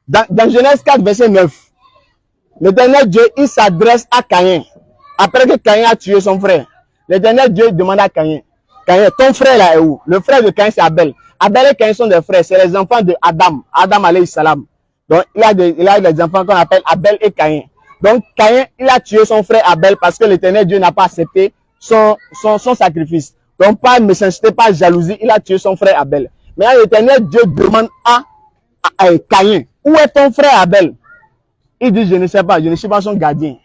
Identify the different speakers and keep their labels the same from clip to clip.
Speaker 1: Dans Genèse 4, verset 9, l'Éternel Dieu, il s'adresse à Caïn. Après que Caïn a tué son frère, l'Éternel Dieu demande à Caïn, Caïn, ton frère là est où? Le frère de Caïn, c'est Abel. Abel et Caïn sont des frères, c'est les enfants de Adam. Adam alayhi salam. Donc, il a des enfants qu'on appelle Abel et Caïn. Donc, Caïn, il a tué son frère Abel parce que l'Éternel Dieu n'a pas accepté son sacrifice. Donc, par méchanceté, par jalousie, il a tué son frère Abel. Mais l'Éternel Dieu demande à Caïn, où est ton frère Abel? Il dit, je ne sais pas, je ne suis pas son gardien.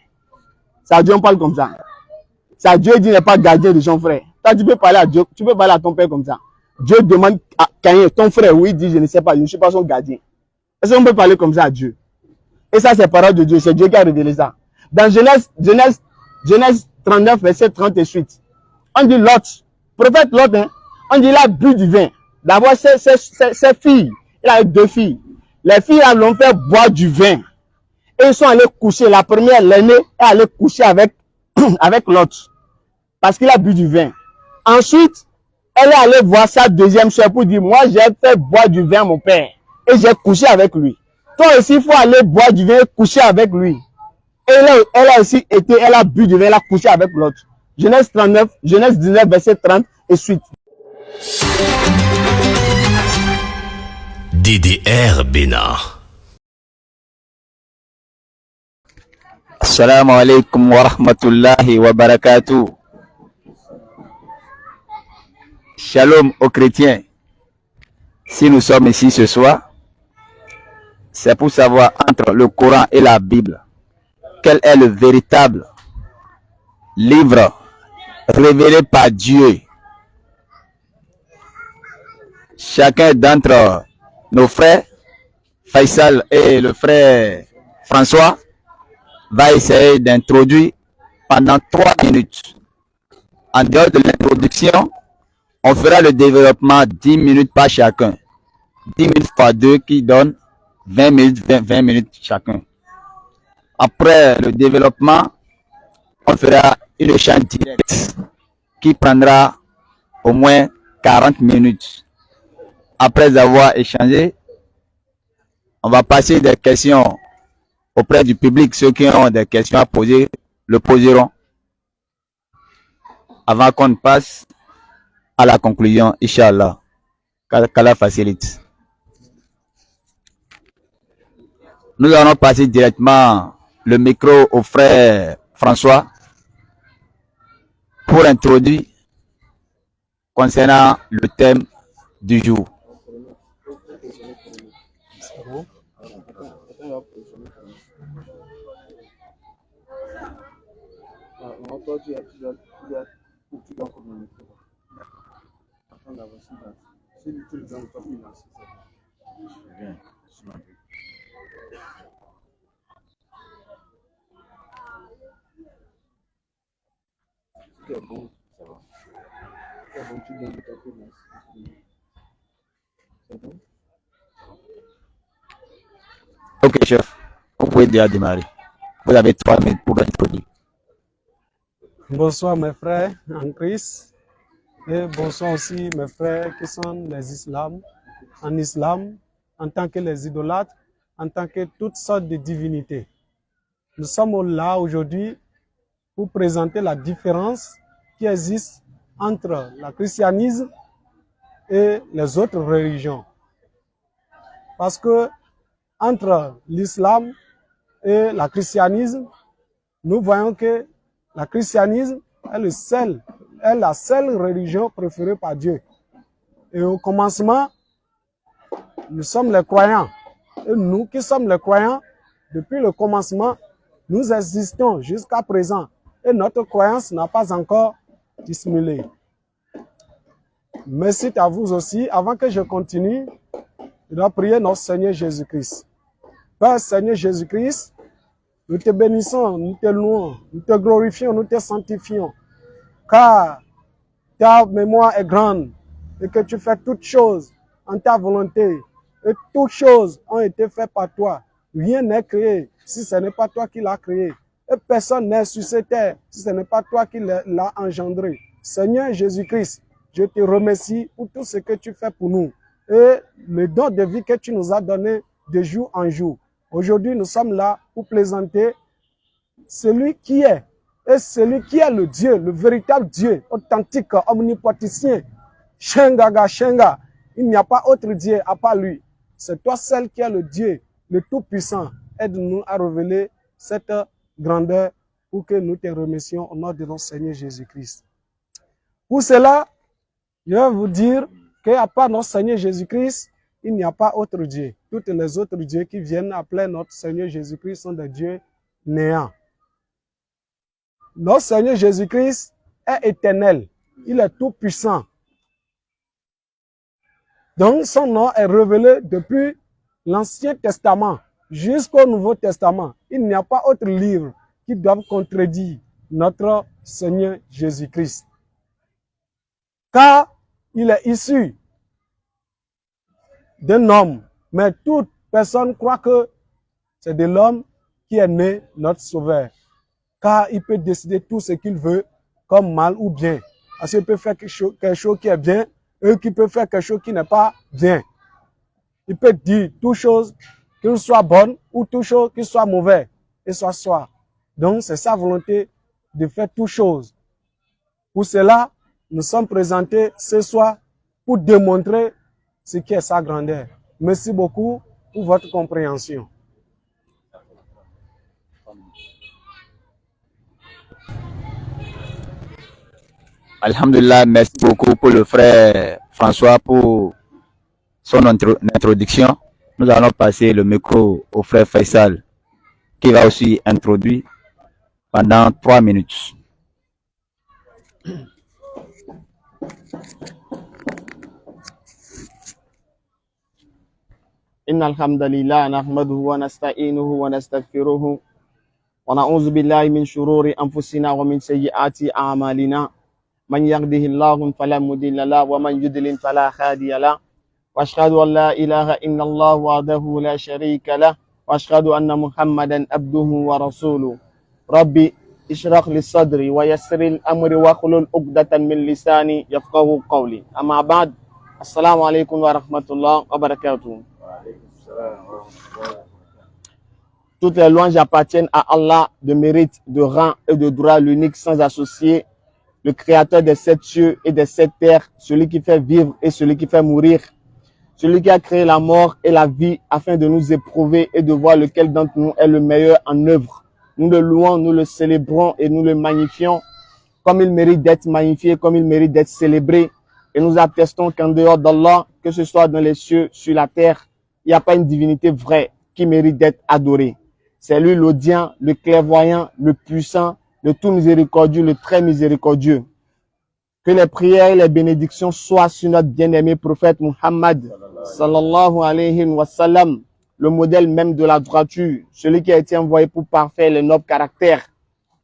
Speaker 1: Ça, Dieu, on parle comme ça. Ça, Dieu dit, n'est pas gardien de son frère. Toi, tu peux parler à Dieu, tu peux parler à ton père comme ça. Dieu demande à Caïn, ton frère, oui, il dit, je ne sais pas, je ne suis pas son gardien. Est-ce qu'on peut parler comme ça à Dieu? Et ça, c'est parole de Dieu, c'est Dieu qui a révélé ça. Dans Genèse 39, verset 30 et suite, on dit Lot, prophète Lot, hein, on dit il a bu du vin. D'abord, ses filles, il a eu 2 filles. Les filles l'ont fait boire du vin. Et ils sont allés coucher. La première, l'aînée, est allée coucher avec, avec Lot. Parce qu'il a bu du vin. Ensuite, elle est allée voir sa deuxième soeur pour dire, moi, j'ai fait boire du vin à mon père. Et j'ai couché avec lui. Toi aussi, il faut aller boire du vin et coucher avec lui. Et elle a aussi été, elle a bu du vin, elle a couché avec l'autre. Genèse 19, verset 30 et suite.
Speaker 2: DDR Bénin.
Speaker 3: Assalamu alaikum wa rahmatullahi wa barakatuh. Shalom aux chrétiens. Si nous sommes ici ce soir, c'est pour savoir entre le Coran et la Bible, quel est le véritable livre révélé par Dieu. Chacun d'entre nos frères, Faisal et le frère François, va essayer d'introduire pendant 3 minutes. En dehors de l'introduction, on fera le développement 10 minutes par chacun. 10 minutes par 2 qui donne 20 minutes chacun. Après le développement, on fera une échange direct qui prendra au moins 40 minutes. Après avoir échangé, on va passer des questions auprès du public. Ceux qui ont des questions à poser, le poseront. Avant qu'on passe à la conclusion, Inch'Allah. Qu'Allah facilite. Nous allons passer directement le micro au frère François pour introduire concernant le thème du jour. Ok, chef. Vous pouvez déjà démarrer. Vous avez 3 minutes pour introduire.
Speaker 4: Bonsoir mes frères en Christ et bonsoir aussi mes frères qui sont les islams, en islam, en tant que les idolâtres, en tant que toutes sortes de divinités. Nous sommes là aujourd'hui pour présenter la différence qui existe entre le christianisme et les autres religions. Parce que entre l'islam et le christianisme, nous voyons que le christianisme est la seule religion préférée par Dieu. Et au commencement, nous sommes les croyants. Et nous qui sommes les croyants, depuis le commencement, nous existons jusqu'à présent. Et notre croyance n'a pas encore dissimulé. Merci à vous aussi. Avant que je continue, je dois prier notre Seigneur Jésus-Christ. Père Seigneur Jésus-Christ, nous te bénissons, nous te louons, nous te glorifions, nous te sanctifions. Car ta mémoire est grande et que tu fais toutes choses en ta volonté. Et toutes choses ont été faites par toi. Rien n'est créé si ce n'est pas toi qui l'as créé. Et personne n'est sur cette terre si ce n'est pas toi qui l'as engendré. Seigneur Jésus-Christ, je te remercie pour tout ce que tu fais pour nous. Et le don de vie que tu nous as donné de jour en jour. Aujourd'hui, nous sommes là pour présenter celui qui est, et celui qui est le Dieu, le véritable Dieu, authentique, omnipotent, Shengaga, Shenga. Il n'y a pas autre Dieu à part lui. C'est toi seul qui est le Dieu, le Tout-Puissant. Aide-nous à révéler cette grandeur pour que nous te remercions au nom de notre Seigneur Jésus-Christ. Pour cela, je vais vous dire qu'à part notre Seigneur Jésus-Christ, il n'y a pas autre Dieu. Tous les autres dieux qui viennent après notre Seigneur Jésus-Christ sont des dieux néants. Notre Seigneur Jésus-Christ est éternel. Il est tout puissant. Donc son nom est révélé depuis l'Ancien Testament jusqu'au Nouveau Testament. Il n'y a pas autre livre qui doive contredire notre Seigneur Jésus-Christ. Car il est issu d'un homme, mais toute personne croit que c'est de l'homme qui est né notre Sauveur. Car il peut décider tout ce qu'il veut, comme mal ou bien. Parce qu'il peut faire quelque chose qui est bien, et qui peut faire quelque chose qui n'est pas bien. Il peut dire toute chose qu'il soit bonne ou toute chose qui soit mauvaise, et soit. Donc c'est sa volonté de faire toute chose. Pour cela, nous sommes présentés ce soir pour démontrer ce qui est sa grandeur. Merci beaucoup pour votre compréhension.
Speaker 3: Alhamdulillah, merci beaucoup pour le frère François pour son introduction. Nous allons passer le micro au frère Faisal qui va aussi introduire pendant 3 minutes.
Speaker 1: إن الحمد لله نحمده ونستعينه ونستغفره ونعوذ بالله من شرور أنفسنا ومن سيئات أعمالنا من يهده الله فلا مضل له ومن يضلل فلا هادي له وأشهد أن لا إله إلا الله وحده لا شريك له وأشهد أن محمدا عبده ورسوله ربي اشرح لي صدري ويسر لي أمري واحلل عقدة من لساني يفقهوا قولي أما بعد السلام عليكم ورحمة الله وبركاته. Toutes les louanges appartiennent à Allah, de mérite, de rang et de droit, l'unique sans associé, le créateur des 7 cieux et des 7 terres, celui qui fait vivre et celui qui fait mourir, celui qui a créé la mort et la vie afin de nous éprouver et de voir lequel d'entre nous est le meilleur en œuvre. Nous le louons, nous le célébrons et nous le magnifions comme il mérite d'être magnifié, comme il mérite d'être célébré. Et nous attestons qu'en dehors d'Allah, que ce soit dans les cieux, sur la terre, il n'y a pas une divinité vraie qui mérite d'être adorée. C'est lui l'audient, le clairvoyant, le puissant, le tout miséricordieux, le très miséricordieux. Que les prières et les bénédictions soient sur notre bien-aimé prophète Muhammad, sallallahu alayhi wa sallam, le modèle même de la droiture, celui qui a été envoyé pour parfaire les nobles caractères,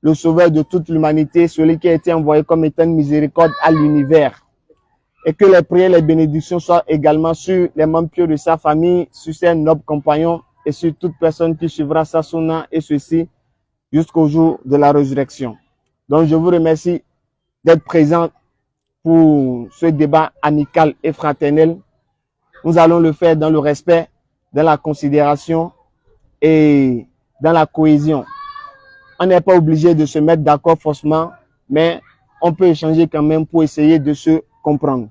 Speaker 1: le sauveur de toute l'humanité, celui qui a été envoyé comme étant une miséricorde à l'univers. Et que les prières et les bénédictions soient également sur les membres pieux de sa famille, sur ses nobles compagnons et sur toute personne qui suivra sa sunna et ceci jusqu'au jour de la résurrection. Donc je vous remercie d'être présents pour ce débat amical et fraternel. Nous allons le faire dans le respect, dans la considération et dans la cohésion. On n'est pas obligé de se mettre d'accord forcément, mais on peut échanger quand même pour essayer de se comprendre.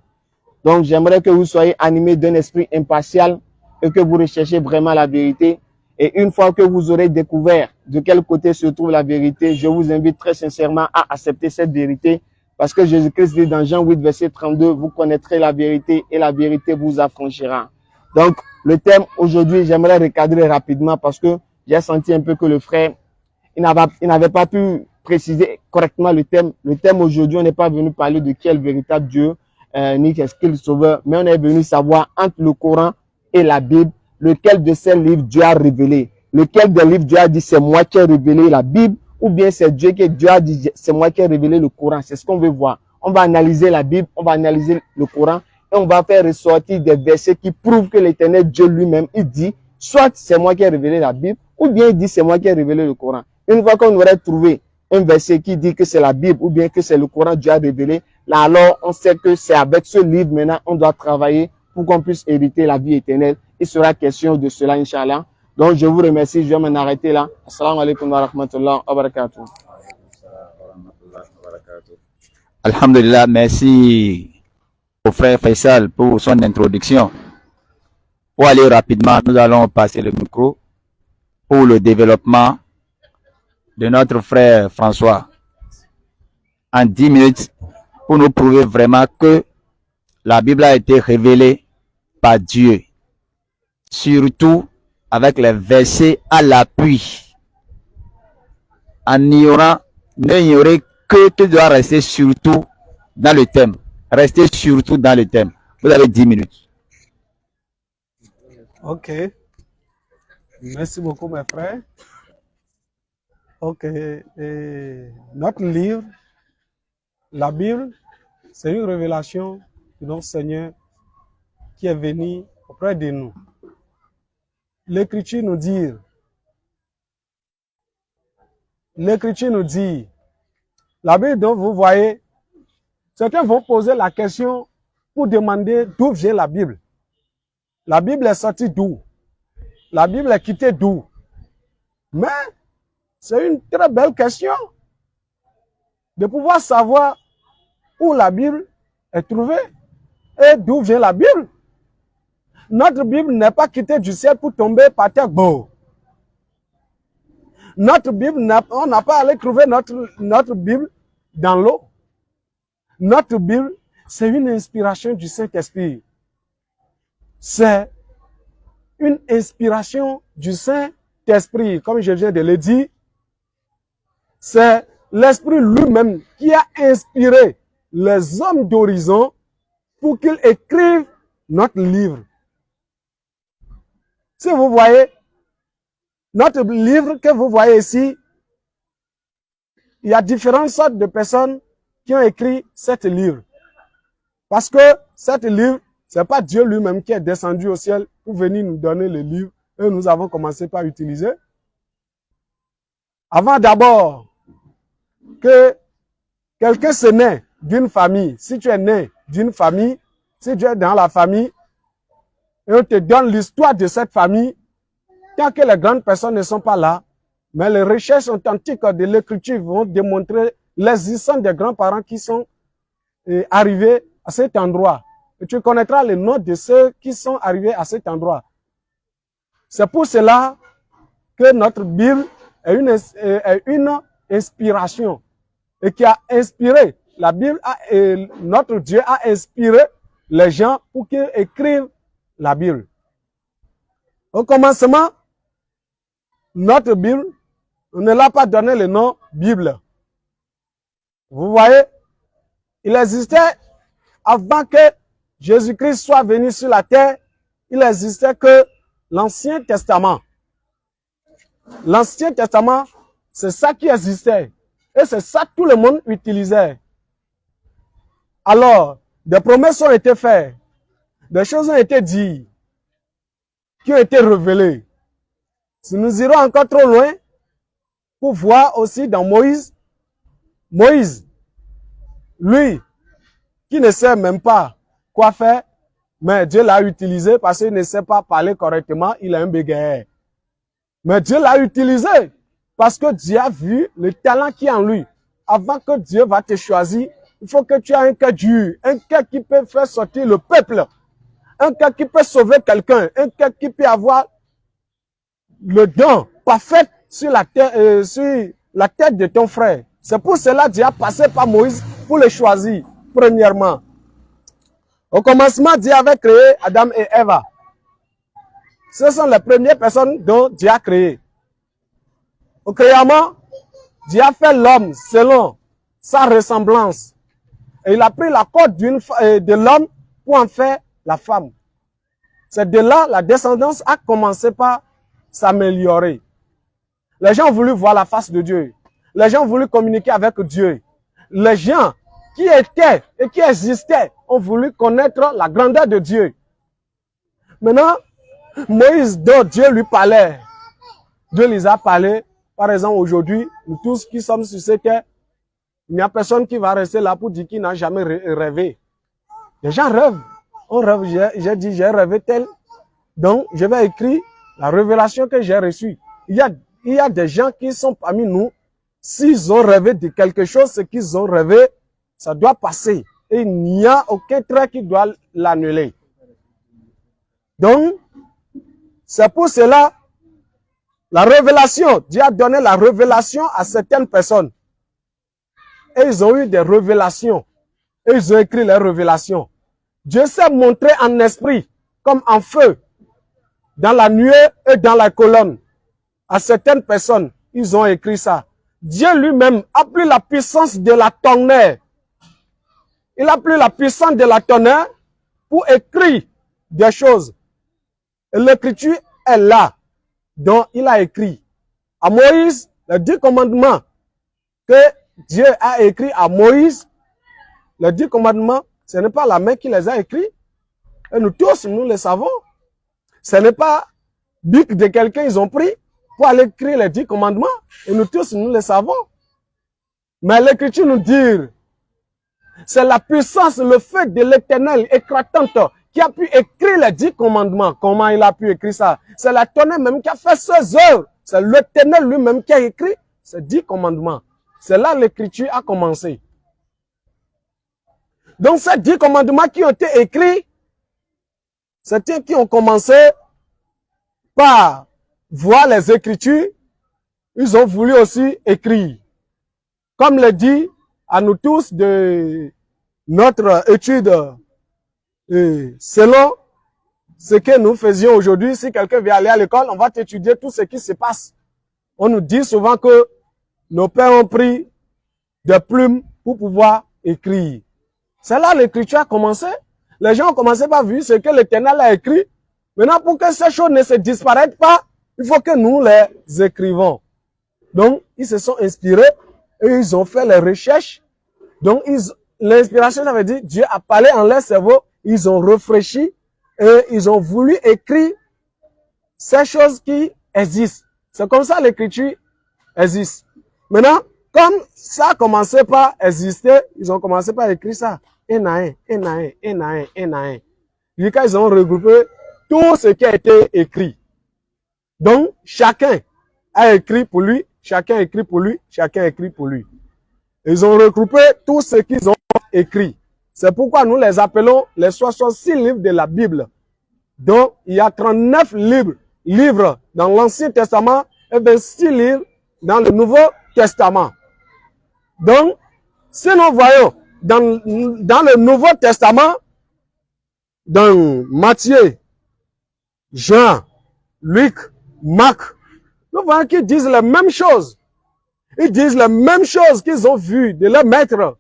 Speaker 1: Donc j'aimerais que vous soyez animés d'un esprit impartial et que vous recherchez vraiment la vérité. Et une fois que vous aurez découvert de quel côté se trouve la vérité, je vous invite très sincèrement à accepter cette vérité. Parce que Jésus-Christ dit dans Jean 8, verset 32, vous connaîtrez la vérité et la vérité vous affranchira. Donc, le thème aujourd'hui, j'aimerais recadrer rapidement parce que j'ai senti un peu que le frère, il n'avait pas pu préciser correctement le thème. Le thème aujourd'hui, on n'est pas venu parler de qui est le véritable Dieu, ni qu'est-ce qu'il est le sauveur, mais on est venu savoir entre le Coran et la Bible, lequel de ces livres Dieu a révélé. Lequel des livres Dieu a dit c'est moi qui ai révélé la Bible, ou bien c'est Dieu a dit c'est moi qui ai révélé le Coran. C'est ce qu'on veut voir. On va analyser la Bible, on va analyser le Coran et on va faire ressortir des versets qui prouvent que l'Éternel Dieu lui-même, il dit soit c'est moi qui ai révélé la Bible, ou bien il dit c'est moi qui ai révélé le Coran. Une fois qu'on aurait trouvé un verset qui dit que c'est la Bible ou bien que c'est le Coran Dieu a révélé, là alors on sait que c'est avec ce livre maintenant on doit travailler pour qu'on puisse hériter la vie éternelle. il sera question de cela, Inch'Allah. Donc, je vous remercie. Je vais m'en arrêter là. Assalamu alaikum wa rahmatullahi wa barakatuh.
Speaker 3: Alhamdulillah, merci au frère Faisal pour son introduction. Pour aller rapidement, nous allons passer le micro pour le développement de notre frère François en 10 minutes pour nous prouver vraiment que la Bible a été révélée par Dieu, surtout avec les versets à l'appui. En ignorant, n'ignorez que tu dois rester surtout dans le thème. Restez surtout dans le thème. Vous avez 10 minutes.
Speaker 4: Ok. Merci beaucoup, mes frères. Ok. Et notre livre, la Bible, c'est une révélation de notre Seigneur qui est venu auprès de nous. L'Écriture nous dit, la Bible dont vous voyez, certains vont poser la question pour demander d'où vient la Bible. La Bible est sortie d'où? La Bible est quittée d'où? Mais c'est une très belle question de pouvoir savoir où la Bible est trouvée et d'où vient la Bible. Notre Bible n'est pas quittée du ciel pour tomber par terre. Bon. Notre Bible, on n'a pas allé trouver notre Bible dans l'eau. Notre Bible, c'est une inspiration du Saint-Esprit. C'est une inspiration du Saint-Esprit. Comme je viens de le dire, c'est l'Esprit lui-même qui a inspiré les hommes d'horizon pour qu'ils écrivent notre livre. Si vous voyez, notre livre que vous voyez ici, il y a différentes sortes de personnes qui ont écrit ce livre. Parce que ce livre, c'est pas Dieu lui-même qui est descendu au ciel pour venir nous donner le livre et nous avons commencé par utiliser. Avant d'abord que quelqu'un se naît d'une famille, si tu es né d'une famille, si tu es dans la famille, et on te donne l'histoire de cette famille, tant que les grandes personnes ne sont pas là, mais les recherches authentiques de l'écriture vont démontrer l'existence des grands-parents qui sont arrivés à cet endroit. Et tu connaîtras le nom de ceux qui sont arrivés à cet endroit. C'est pour cela que notre Bible est une inspiration et qui a inspiré, la Bible, notre Dieu a inspiré les gens pour qu'ils écrivent la Bible. Au commencement, notre Bible, on ne l'a pas donné le nom Bible. Vous voyez, il existait avant que Jésus-Christ soit venu sur la terre, il existait que l'Ancien Testament. L'Ancien Testament, c'est ça qui existait. Et c'est ça que tout le monde utilisait. Alors, des promesses ont été faites. Des choses ont été dites. Qui ont été révélées. Si nous irons encore trop loin, pour voir aussi dans Moïse, lui, qui ne sait même pas quoi faire, mais Dieu l'a utilisé parce qu'il ne sait pas parler correctement, il a un bégayeur. Mais Dieu l'a utilisé parce que Dieu a vu le talent qui est en lui. Avant que Dieu va te choisir, il faut que tu aies un cœur dur, un cœur qui peut faire sortir le peuple, un cœur qui peut sauver quelqu'un, un cœur qui peut avoir le don parfait sur la tête de ton frère. C'est pour cela que Dieu a passé par Moïse pour le choisir, premièrement. Au commencement, Dieu avait créé Adam et Eva. Ce sont les premières personnes dont Dieu a créé. Au création, Dieu a fait l'homme selon sa ressemblance. Et il a pris la côte de l'homme pour en faire la femme. C'est de là la descendance a commencé par s'améliorer. Les gens ont voulu voir la face de Dieu. Les gens ont voulu communiquer avec Dieu. Les gens qui étaient et qui existaient ont voulu connaître la grandeur de Dieu. Maintenant, Moïse, dont Dieu lui parlait, Dieu les a parlé. Par exemple, aujourd'hui, nous tous qui sommes sur cette terre, il n'y a personne qui va rester là pour dire qu'il n'a jamais rêvé. Les gens rêvent. On rêve. J'ai dit, j'ai rêvé tel. Donc, je vais écrire la révélation que j'ai reçue. Il y a des gens qui sont parmi nous, s'ils ont rêvé de quelque chose, ce qu'ils ont rêvé, ça doit passer. Et il n'y a aucun trait qui doit l'annuler. Donc, c'est pour cela, la révélation, Dieu a donné la révélation à certaines personnes. Et ils ont eu des révélations. Et ils ont écrit les révélations. Dieu s'est montré en esprit, comme en feu, dans la nuée et dans la colonne. À certaines personnes, ils ont écrit ça. Dieu lui-même a pris la puissance de la tonnerre. Il a pris la puissance de la tonnerre pour écrire des choses. Et l'écriture est là. Donc, il a écrit à Moïse les 10 commandements que Dieu a écrit à Moïse. Les 10 commandements, ce n'est pas la main qui les a écrits. Et nous tous, nous les savons. Ce n'est pas bic de quelqu'un, ils ont pris pour aller écrire les 10 commandements. Et nous tous, nous les savons. Mais l'écriture nous dit, c'est la puissance, le feu de l'Éternel éclatante qui a pu écrire les 10 commandements. Comment il a pu écrire ça? C'est la tonnerre même qui a fait ses œuvres. C'est l'Éternel lui-même qui a écrit ces 10 commandements. C'est là l'écriture a commencé. Donc ces 10 commandements qui ont été écrits, certains qui ont commencé par voir les Écritures, ils ont voulu aussi écrire. Comme le dit à nous tous de notre étude, selon ce que nous faisions aujourd'hui, si quelqu'un vient aller à l'école, on va étudier tout ce qui se passe. On nous dit souvent que nos pères ont pris des plumes pour pouvoir écrire. C'est là l'écriture a commencé. Les gens ont commencé par voir ce que l'Éternel a écrit. Maintenant, pour que ces choses ne se disparaissent pas, il faut que nous les écrivons. Donc, ils se sont inspirés et ils ont fait les recherches. Donc, l'inspiration, ça veut dire Dieu a parlé en leur cerveau, ils ont réfléchi et ils ont voulu écrire ces choses qui existent. C'est comme ça l'écriture existe. Maintenant, comme ça a commencé par exister, ils ont commencé par écrire ça. Un à un, un à un, un à un, un à un. Et quand ils ont regroupé tout ce qui a été écrit. Donc, chacun a écrit pour lui, chacun a écrit pour lui, chacun a écrit pour lui. Ils ont regroupé tout ce qu'ils ont écrit. C'est pourquoi nous les appelons les 66 livres de la Bible. Donc, il y a 39 livres dans l'Ancien Testament et 26 livres dans le Nouveau Testament. Donc, si nous voyons dans le Nouveau Testament, dans Matthieu, Jean, Luc, Marc, nous voyons qu'ils disent la même chose. Ils disent la même chose qu'ils ont vu de leur maître.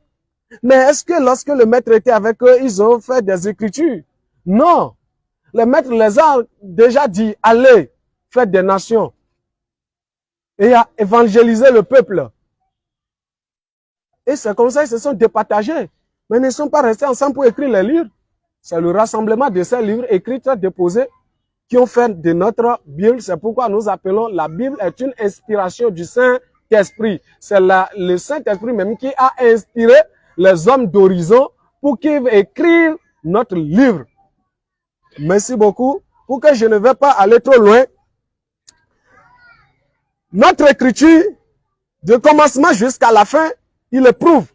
Speaker 4: Mais est-ce que lorsque le maître était avec eux, ils ont fait des écritures? Non. Le maître les a déjà dit, allez, faites des nations. Et à évangéliser le peuple. Et c'est comme ça qu'ils se sont départagés. Mais ils ne sont pas restés ensemble pour écrire les livres. C'est le rassemblement de ces livres écrits, déposés, qui ont fait de notre Bible. C'est pourquoi nous appelons la Bible est une inspiration du Saint-Esprit. C'est le Saint-Esprit même qui a inspiré les hommes d'horizon pour qu'ils écrivent notre livre. Merci beaucoup. Pour que je ne vais pas aller trop loin, notre écriture, de commencement jusqu'à la fin, il le prouve.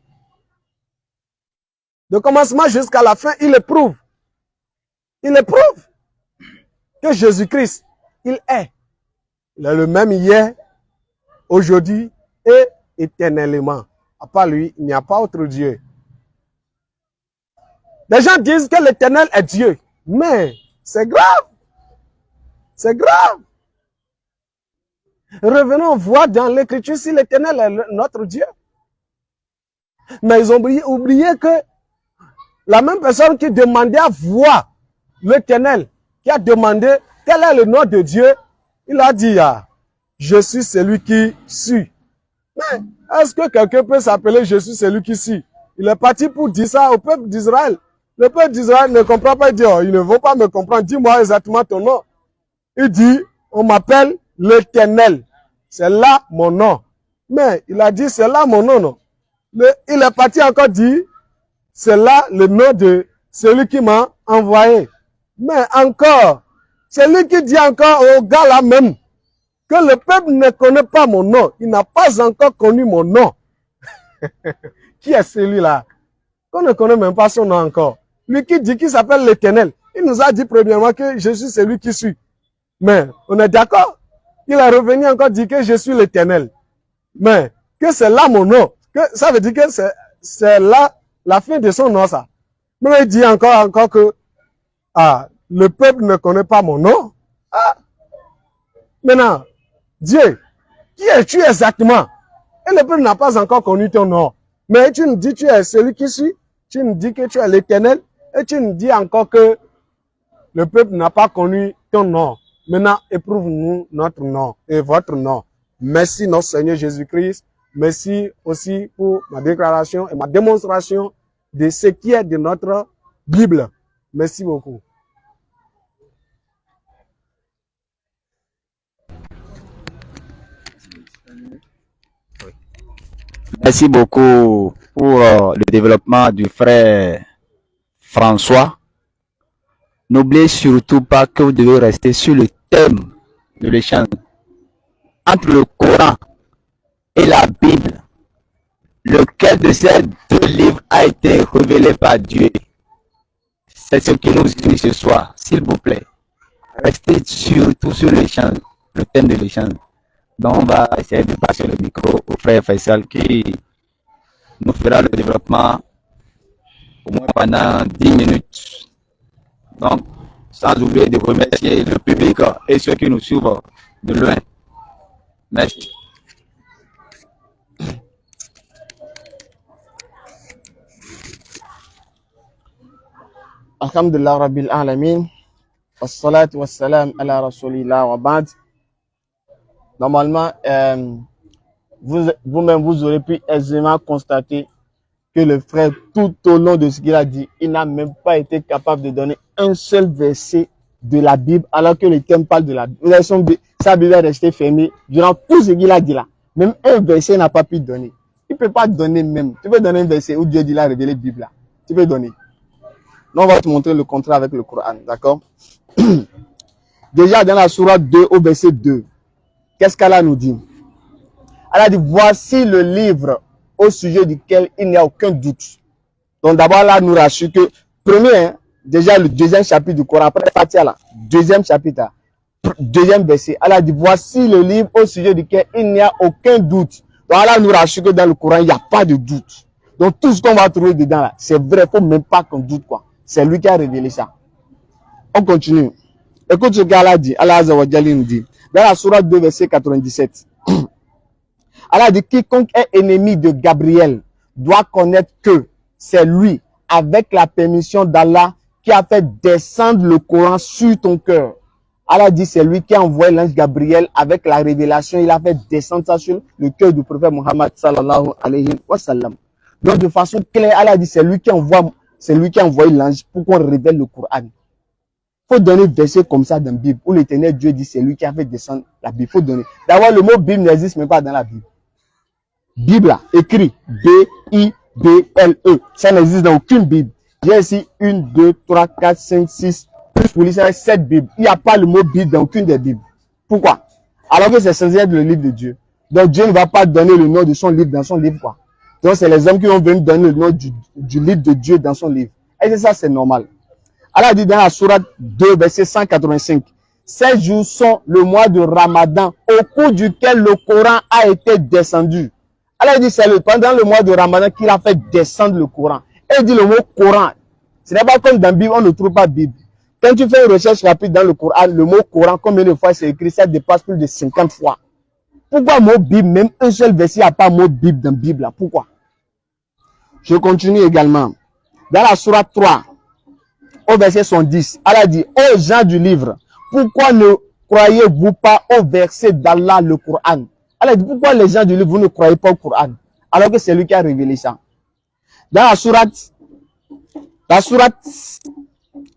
Speaker 4: De commencement jusqu'à la fin, il le prouve. Il le prouve que Jésus-Christ, il est le même hier, aujourd'hui et éternellement. À part lui, il n'y a pas autre Dieu. Les gens disent que l'Éternel est Dieu. Mais c'est grave. C'est grave. Revenons voir dans l'Écriture si l'Éternel est notre Dieu. Mais ils ont oublié que la même personne qui demandait à voir l'Éternel, qui a demandé quel est le nom de Dieu, il a dit, je suis celui qui suis. Mais est-ce que quelqu'un peut s'appeler je suis celui qui suis? Il est parti pour dire ça au peuple d'Israël. Le peuple d'Israël ne comprend pas, il dit, ils ne vont pas me comprendre, dis-moi exactement ton nom. Il dit, on m'appelle l'Éternel. C'est là mon nom. Mais il a dit, c'est là mon nom, non. Il est parti encore dire, c'est là le nom de celui qui m'a envoyé. Mais encore, C'est lui qui dit encore au gars là même que le peuple ne connaît pas mon nom. Il n'a pas encore connu mon nom. Qui est celui-là? Qu'on ne connaît même pas son nom encore. Lui qui dit qu'il s'appelle l'Éternel. Il nous a dit premièrement que je suis celui qui suis. Mais on est d'accord? Il est revenu encore dire que je suis l'Éternel. Mais que c'est là mon nom. Que ça veut dire que c'est là la fin de son nom, ça. Mais il dit encore que le peuple ne connaît pas mon nom. Ah. Maintenant, Dieu, qui es-tu exactement? Et le peuple n'a pas encore connu ton nom. Mais tu nous dis que tu es celui qui suit. Tu nous dis que tu es l'Éternel. Et tu nous dis encore que le peuple n'a pas connu ton nom. Maintenant, éprouve-nous notre nom et votre nom. Merci notre Seigneur Jésus-Christ. Merci aussi pour ma déclaration et ma démonstration de ce qui est de notre Bible. Merci beaucoup.
Speaker 3: Merci beaucoup pour le développement du frère François. N'oubliez surtout pas que vous devez rester sur le thème de l'échange entre le Coran et la Bible. Lequel de ces deux livres a été révélé par Dieu? C'est ce qui nous unit ce soir. S'il vous plaît, restez surtout sur l'échange, le thème de l'échange. Donc, on va essayer de passer le micro au frère Faisal qui nous fera le développement au moins pendant 10 minutes. Donc, sans oublier de remercier le public et ceux qui nous suivent de loin. Merci.
Speaker 1: Alhamdulillah Rabbil Alamin. Wassalatu wassalam ala Rasulillah wa ba'd. Normalement, vous-même, vous aurez pu aisément constater que le frère, tout au long de ce qu'il a dit, il n'a même pas été capable de donner un seul verset de la Bible, alors que le thème parle de la Bible. Sa Bible est restée fermée durant tout ce qu'il a dit là. Même un verset n'a pas pu donner. Il ne peut pas donner même. Tu peux donner un verset où Dieu dit il a révélé la Bible là. Tu peux donner. Nous, on va te montrer le contraire avec le Coran, d'accord? Déjà dans la sourate 2 au verset 2, qu'est-ce qu'Allah nous dit? Allah dit, voici le livre au sujet duquel il n'y a aucun doute. Donc d'abord, là, nous rassure que, premier, déjà le deuxième chapitre du Coran, après Fatiha, là, deuxième chapitre, deuxième verset, Allah dit, voici le livre au sujet duquel il n'y a aucun doute. Donc Allah nous rassure que dans le Coran, il n'y a pas de doute. Donc tout ce qu'on va trouver dedans, là, c'est vrai, il ne faut même pas qu'on doute, quoi. C'est lui qui a révélé ça. On continue. Écoute ce qu'Allah dit. Allah Azza wa Jalla nous dit. Dans la sourate 2, verset 97. Allah dit, quiconque est ennemi de Gabriel doit connaître que c'est lui, avec la permission d'Allah, qui a fait descendre le Coran sur ton cœur. Allah dit, c'est lui qui a envoyé l'ange Gabriel avec la révélation. Il a fait descendre ça sur le cœur du prophète Muhammad sallallahu alayhi wa sallam. Donc, de façon claire, Allah dit, c'est lui qui a envoyé l'ange pour qu'on révèle le Coran. Il faut donner des versets comme ça dans la Bible, où l'Éternel Dieu dit, c'est lui qui a fait descendre la Bible. Il faut donner. D'abord, le mot Bible n'existe même pas dans la Bible. Bible, là, écrit B-I-B-L-E. Ça n'existe dans aucune Bible. J'ai ici 1, 2, 3, 4, 5, 6, plus pour l'Israël, 7 Bibles. Il n'y a pas le mot Bible dans aucune des Bibles. Pourquoi? Alors que c'est censé être le livre de Dieu. Donc Dieu ne va pas donner le nom de son livre dans son livre, quoi. Donc c'est les hommes qui vont venir donner le nom du livre de Dieu dans son livre. Et ça, c'est normal. Allah dit dans la sourate 2, verset 185, ces jours sont le mois de Ramadan, au cours duquel le Coran a été descendu. Allah dit, c'est pendant le mois de Ramadan qu'il a fait descendre le Coran. Et il dit le mot Coran. Ce n'est pas comme dans la Bible, on ne trouve pas Bible. Quand tu fais une recherche rapide dans le Coran, le mot Coran, combien de fois c'est écrit, ça dépasse plus de 50 fois. Pourquoi mot Bible, même un seul verset, il n'y a pas mot Bible dans la Bible là? Pourquoi? Je continue également. Dans la sourate 3, au verset 110, Allah dit, ô gens du livre, pourquoi ne croyez-vous pas au verset d'Allah, le Coran? Allah dit, pourquoi les gens du livre, vous ne croyez pas au Coran? Alors que c'est lui qui a révélé ça. Dans la sourate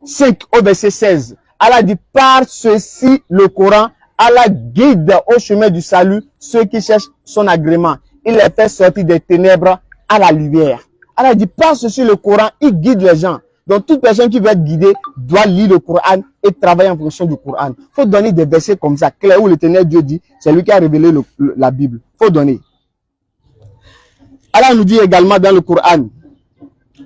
Speaker 1: 5, au verset 16, Allah dit, par ceci, le Coran, Allah guide au chemin du salut ceux qui cherchent son agrément. Il les fait sortir des ténèbres à la lumière. Allah dit, par ceci, le Coran, il guide les gens. Donc, Donc, toute personne qui veut être guidée doit lire le Coran et travailler en fonction du Coran. Il faut donner des versets comme ça, clairs, où l'Éternel Dieu dit, c'est lui qui a révélé la Bible. Il faut donner. Allah nous dit également dans le Coran,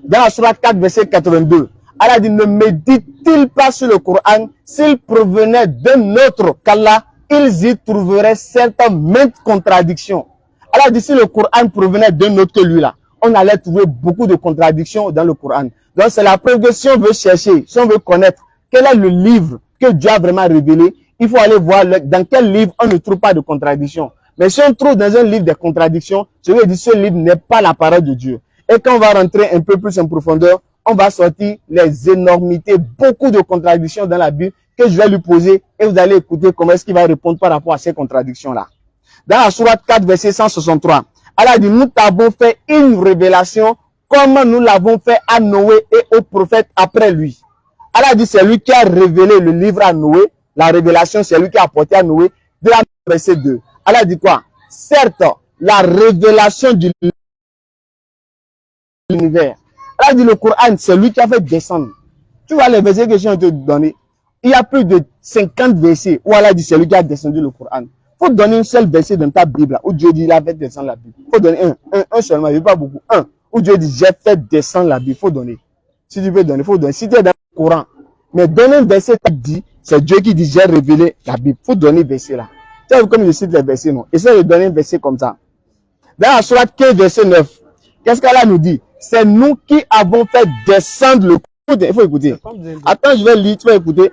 Speaker 1: dans la sourate 4, verset 82, Allah dit, ne médite-t-il pas sur le Coran s'il provenait d'un autre qu'Allah, ils y trouveraient certaines maintes contradictions. Allah dit, si le Coran provenait d'un autre que lui là, on allait trouver beaucoup de contradictions dans le Coran. Donc c'est la preuve que si on veut chercher, si on veut connaître quel est le livre que Dieu a vraiment révélé, il faut aller voir dans quel livre on ne trouve pas de contradictions. Mais si on trouve dans un livre des contradictions, je veux dire, ce livre n'est pas la parole de Dieu. Et quand on va rentrer un peu plus en profondeur, on va sortir les énormités, beaucoup de contradictions dans la Bible que je vais lui poser et vous allez écouter comment est-ce qu'il va répondre par rapport à ces contradictions-là. Dans la sourate 4, verset 163, Allah dit, nous t'avons fait une révélation comme nous l'avons fait à Noé et aux prophètes après lui. Allah dit, c'est lui qui a révélé le livre à Noé. La révélation, c'est lui qui a apporté à Noé. De la verset 2. Allah dit quoi? Certes, la révélation de l'univers. Allah dit, le Coran, c'est lui qui a fait descendre. Tu vois les versets que je viens de te donner. Il y a plus de 50 versets où Allah dit, c'est lui qui a descendu le Coran. Il faut donner un seul verset dans ta Bible, là, où Dieu dit, il a fait descendre la Bible. Il faut donner un seulement, il n'y a pas beaucoup. Un, où Dieu dit, j'ai fait descendre la Bible. Il faut donner. Si tu veux donner, il faut donner. Si tu es dans le Coran, mais donner un verset qui dit, c'est Dieu qui dit, j'ai révélé la Bible. Il faut donner un verset là. Tu vois comme je cite les versets, non? Essaye de donner un verset comme ça. Dans la sourate 15, verset 9, qu'est-ce qu'Allah nous dit? C'est nous qui avons fait descendre le Coran. Il faut écouter. Attends, je vais lire, tu vas écouter.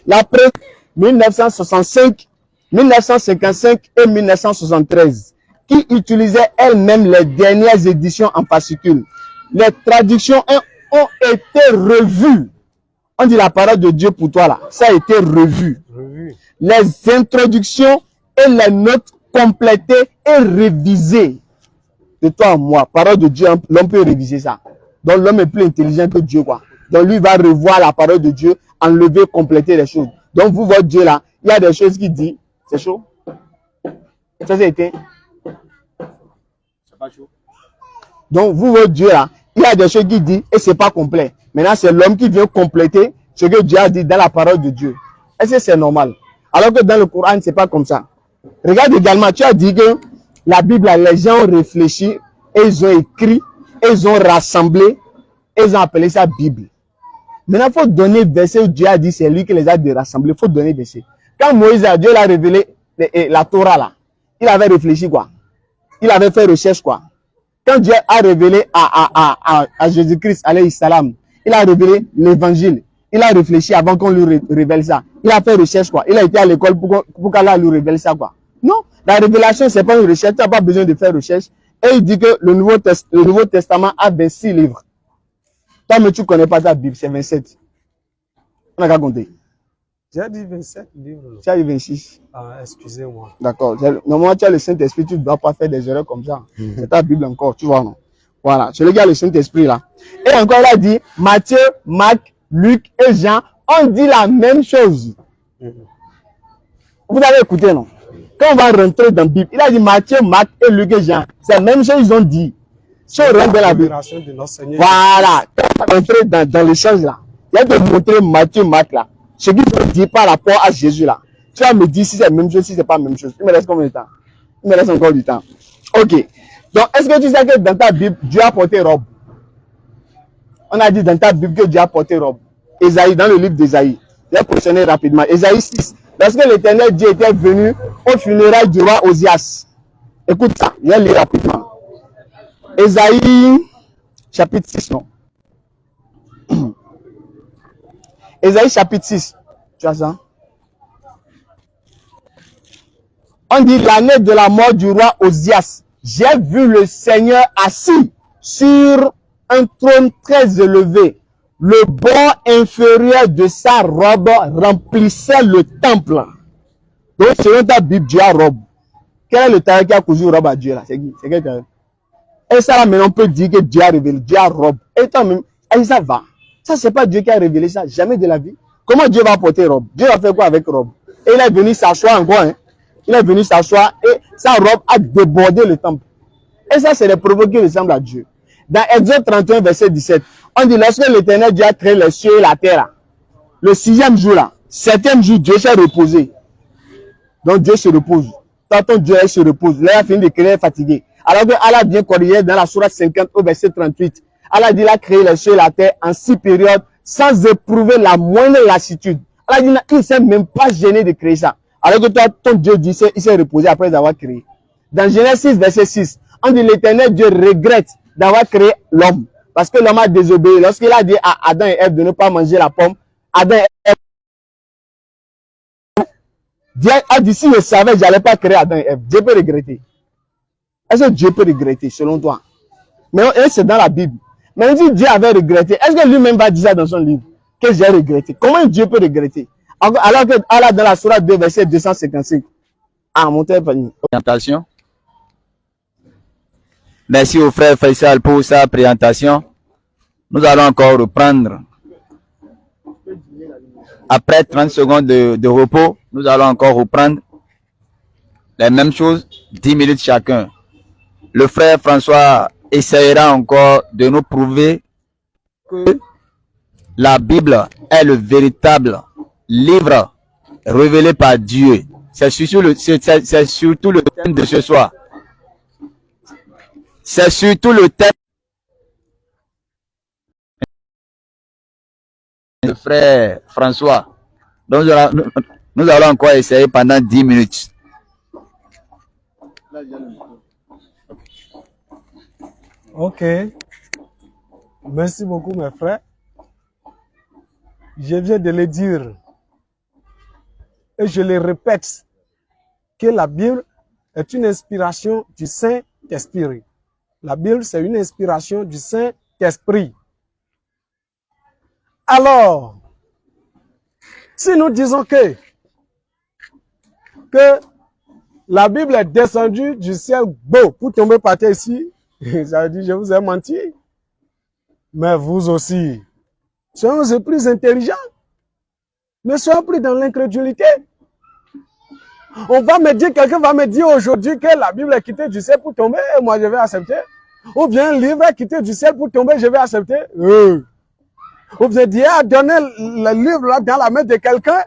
Speaker 1: La preuve, 1965, 1955 et 1973, qui utilisaient elles-mêmes les dernières éditions en fascicule. Les traductions ont été revues. On dit la parole de Dieu pour toi là, ça a été revu. Les introductions et les notes complétées et révisées. De toi à moi, parole de Dieu, l'homme peut réviser ça. Donc l'homme est plus intelligent que Dieu quoi. Donc lui va revoir la parole de Dieu, enlever, compléter les choses. Donc vous, votre Dieu là, il y a des choses qui dit, c'est chaud? Ça c'est éteint? C'est pas chaud. Donc vous, votre Dieu là, il y a des choses qui dit et c'est pas complet. Maintenant c'est l'homme qui vient compléter ce que Dieu a dit dans la parole de Dieu. Est-ce que c'est normal? Alors que dans le Coran, c'est pas comme ça. Regarde également, tu as dit que la Bible, les gens ont réfléchi, et ils ont écrit, et ils ont rassemblé, et ils ont appelé ça Bible. Maintenant, il faut donner verset où Dieu a dit, c'est lui qui les a rassemblés. Il faut donner verset. Quand Moïse, Dieu l'a révélé, la Torah là, il avait réfléchi quoi? Il avait fait recherche quoi? Quand Dieu a révélé à Jésus-Christ, alayhi salam, il a révélé l'évangile. Il a réfléchi avant qu'on lui révèle ça. Il a fait recherche quoi? Il a été à l'école pour qu'Allah lui révèle ça quoi? Non, la révélation c'est pas une recherche. Tu n'as pas besoin de faire recherche. Et il dit que le Nouveau Testament a 26 livres. Toi, mais tu ne connais pas ta Bible, c'est 27. On n'a qu'à compter.
Speaker 4: J'ai dit 27 livres.
Speaker 1: Tu as dit 26.
Speaker 4: Ah, excusez-moi.
Speaker 1: D'accord. Normalement, tu as le Saint-Esprit, tu ne dois pas faire des erreurs comme ça. C'est ta Bible encore, tu vois, non? Voilà. C'est le gars, le Saint-Esprit là. Et encore, il a dit, Matthieu, Marc, Luc et Jean ont dit la même chose. Vous avez écouté, non? Quand on va rentrer dans la Bible, il a dit Matthieu, Marc et Luc et Jean. C'est la même chose qu'ils ont dit. Si on rentre dans la Bible. Voilà. Quand on va rentrer dans l'échange là, il y a de montrer Matthieu, Marc là. Ce qu'ils ont dit par rapport à Jésus là. Tu vas me dire si c'est la même chose, si c'est pas la même chose. Il me reste combien de temps? Il me reste encore du temps. Ok. Donc, est-ce que tu sais que dans ta Bible, Dieu a porté robe? On a dit dans ta Bible que Dieu a porté robe. Ésaïe, dans le livre d'Ésaïe. Je vais positionner rapidement. Ésaïe 6. Lorsque l'Éternel Dieu était venu au funérailles du roi Osias. Écoute ça, je vais lire rapidement. Ésaïe, chapitre 6, non? Ésaïe, chapitre 6. Tu as ça? On dit l'année de la mort du roi Osias. J'ai vu le Seigneur assis sur un trône très élevé. Le bord inférieur de sa robe remplissait le temple. Donc, selon ta Bible, Dieu a robe. Quel est le tailleur qui a cousu robe à Dieu là? C'est qui? C'est quel tailleur? Et ça là, maintenant, on peut dire que Dieu a révélé. Dieu a robe. Et toi-même, et ça va. Ça, c'est pas Dieu qui a révélé ça. Jamais de la vie. Comment Dieu va porter robe? Dieu va faire quoi avec robe? Et il est venu s'asseoir encore. Hein? Il est venu s'asseoir et sa robe a débordé le temple. Et ça, c'est les provoques qui ressemblent à Dieu. Dans Exode 31, verset 17, On dit lorsque l'Éternel Dieu a créé les cieux et la terre, là, le 6e jour, là, 7e jour, Dieu s'est reposé. Donc Dieu se repose. Quand Dieu se repose, là, il a fini de créer, fatigué. Alors que Allah bien corrigé dans la sourate 50 au verset 38. Allah dit il a créé les cieux et la terre en 6 périodes sans éprouver la moindre lassitude. Allah dit il ne s'est même pas gêné de créer ça. Alors que toi, ton Dieu dit il s'est reposé après avoir créé. Dans Genèse 6, verset 6, on dit l'Éternel Dieu regrette d'avoir créé l'homme. Parce que l'homme a désobéi. Lorsqu'il a dit à Adam et Ève de ne pas manger la pomme, Adam et Ève, Dieu a dit si je savais, je n'allais pas créer Adam et Ève. Dieu peut regretter. Est-ce que Dieu peut regretter selon toi? Mais c'est dans la Bible. Mais si Dieu avait regretté, est-ce que lui-même va dire ça dans son livre? Que j'ai regretté. Comment Dieu peut regretter? Alors que Allah dans la sourate 2, verset 255. Ah, mon père.
Speaker 3: Présentation. Merci au frère Faisal pour sa présentation. Nous allons encore reprendre. Après 30 secondes de repos, nous allons encore reprendre les mêmes choses, 10 minutes chacun. Le frère François essaiera encore de nous prouver que la Bible est le véritable livre révélé par Dieu. C'est surtout le thème de ce soir. C'est surtout le thème de frère François. Donc nous allons encore essayer pendant 10 minutes.
Speaker 4: Ok. Merci beaucoup, mes frères. Je viens de le dire et je le répète que la Bible est une inspiration du Saint-Esprit. La Bible, c'est une inspiration du Saint-Esprit. Alors, si nous disons que la Bible est descendue du ciel beau pour tomber par terre ici, ça veut dire je vous ai menti. Mais vous aussi, soyons plus intelligents. Ne soyons plus dans l'incrédulité. On va me dire, quelqu'un va me dire aujourd'hui que la Bible est quittée du ciel pour tomber, et moi je vais accepter. Ou bien un livre est quitté du ciel pour tomber, je vais accepter. Ou bien Dieu a donné le livre là dans la main de quelqu'un.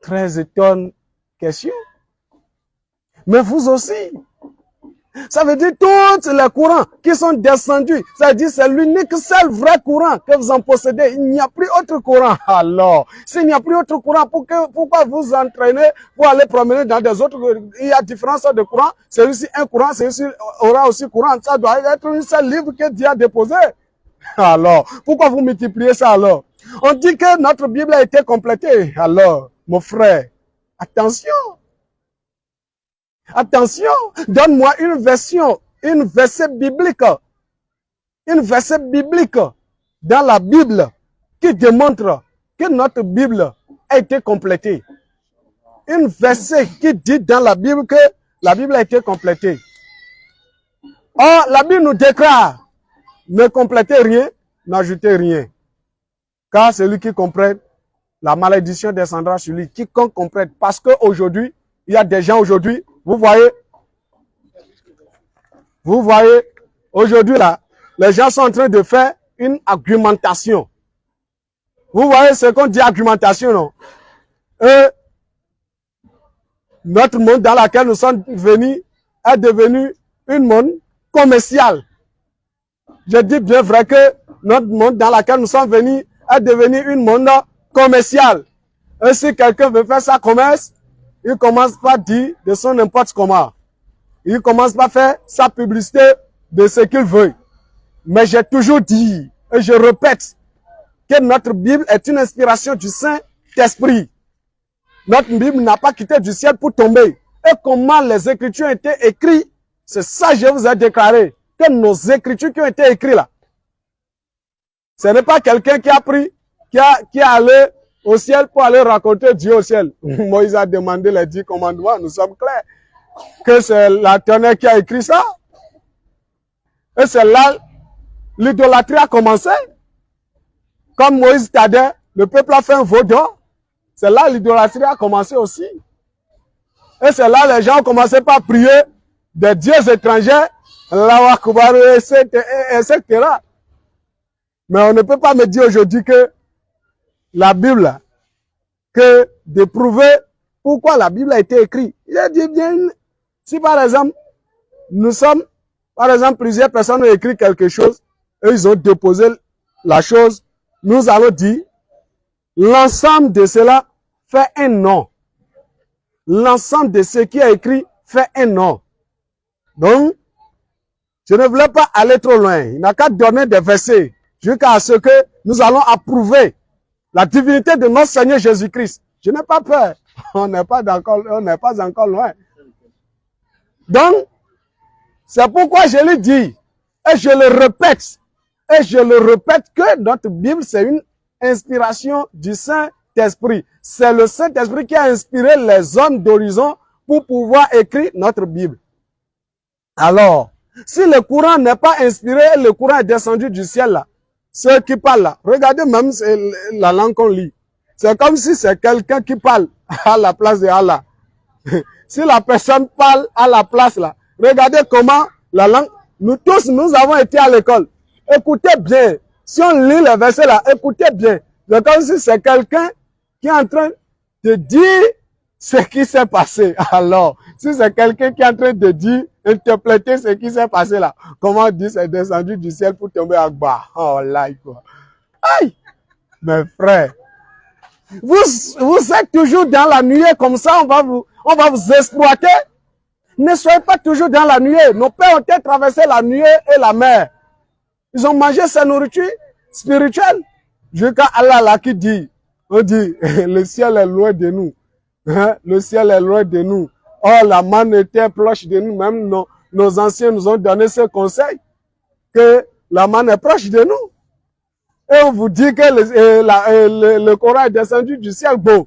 Speaker 4: Très étonnante question. Mais vous aussi. Ça veut dire tous les courants qui sont descendus. Ça veut dire c'est l'unique seul vrai courant que vous en possédez. Il n'y a plus autre courant. Alors, s'il n'y a plus autre courant, pourquoi vous entraînez pour aller promener dans des autres? Il y a différents sortes de courants. Celui-ci un courant, celui-ci aura aussi courant. Ça doit être un seul livre que Dieu a déposé. Alors, pourquoi vous multipliez ça alors? On dit que notre Bible a été complétée. Alors, mon frère, attention. Attention, donne-moi une verset biblique dans la Bible qui démontre que notre Bible a été complétée. Une verset qui dit dans la Bible que la Bible a été complétée. Or, la Bible nous déclare, ne complétez rien, n'ajoutez rien. Car celui qui comprenne, la malédiction descendra sur lui. Quiconque comprenne. Parce qu'aujourd'hui, il y a des gens aujourd'hui, vous voyez, aujourd'hui là, les gens sont en train de faire une argumentation. Vous voyez ce qu'on dit argumentation, non? Notre monde dans lequel nous sommes venus est devenu une monde commercial. Je dis bien vrai que notre monde dans lequel nous sommes venus est devenu une monde commercial. Et si quelqu'un veut faire sa commerce, il commence par dire de son n'importe comment. Il commence par faire sa publicité de ce qu'il veut. Mais j'ai toujours dit, et je répète, que notre Bible est une inspiration du Saint-Esprit. Notre Bible n'a pas quitté du ciel pour tomber. Et comment les Écritures ont été écrites, c'est ça que je vous ai déclaré. Que nos Écritures qui ont été écrites là, ce n'est pas quelqu'un qui a pris, qui est allé au ciel pour aller raconter Dieu au ciel. Moïse a demandé les 10 commandements, nous sommes clairs. Que c'est l'Éternel qui a écrit ça. Et c'est là, l'idolâtrie a commencé. Comme Moïse t'a dit, le peuple a fait un veau d'or. C'est là l'idolâtrie a commencé aussi. Et c'est là les gens ont commencé par prier des dieux étrangers, etc. Mais on ne peut pas me dire aujourd'hui que la Bible, que de prouver pourquoi la Bible a été écrite. J'ai dit bien, si par exemple, par exemple, plusieurs personnes ont écrit quelque chose, et ils ont déposé la chose, nous allons dire, l'ensemble de cela fait un nom. L'ensemble de ce qui est écrit fait un nom. Donc, je ne voulais pas aller trop loin. Il n'a qu'à donner des versets jusqu'à ce que nous allons approuver la divinité de notre Seigneur Jésus-Christ. Je n'ai pas peur. On n'est pas encore loin. Donc, c'est pourquoi je le dis, et je le répète, que notre Bible, c'est une inspiration du Saint-Esprit. C'est le Saint-Esprit qui a inspiré les hommes d'horizon pour pouvoir écrire notre Bible. Alors, si le courant n'est pas inspiré, le courant est descendu du ciel là, ceux qui parlent là, regardez même la langue qu'on lit. C'est comme si c'est quelqu'un qui parle à la place de Allah. Si la personne parle à la place là, regardez comment la langue, nous tous, nous avons été à l'école. Écoutez bien. Si on lit les versets là, écoutez bien. C'est comme si c'est quelqu'un qui est en train de dire ce qui s'est passé. Alors, si c'est quelqu'un qui est en train de dire, interpréter ce qui s'est passé là, comment dire c'est descendu du ciel pour tomber à bas. Oh là, quoi. Aïe! Mes frères. Vous êtes toujours dans la nuée comme ça, on va vous exploiter. Ne soyez pas toujours dans la nuée. Nos pères ont été traversés la nuée et la mer. Ils ont mangé sa nourriture spirituelle. Jusqu'à Allah là qui dit, on dit, le ciel est loin de nous. Hein? Le ciel est loin de nous. Oh, la manne était proche de nous. Même nos anciens nous ont donné ce conseil, que la manne est proche de nous. Et on vous dit que le Coran est descendu du ciel. Bon,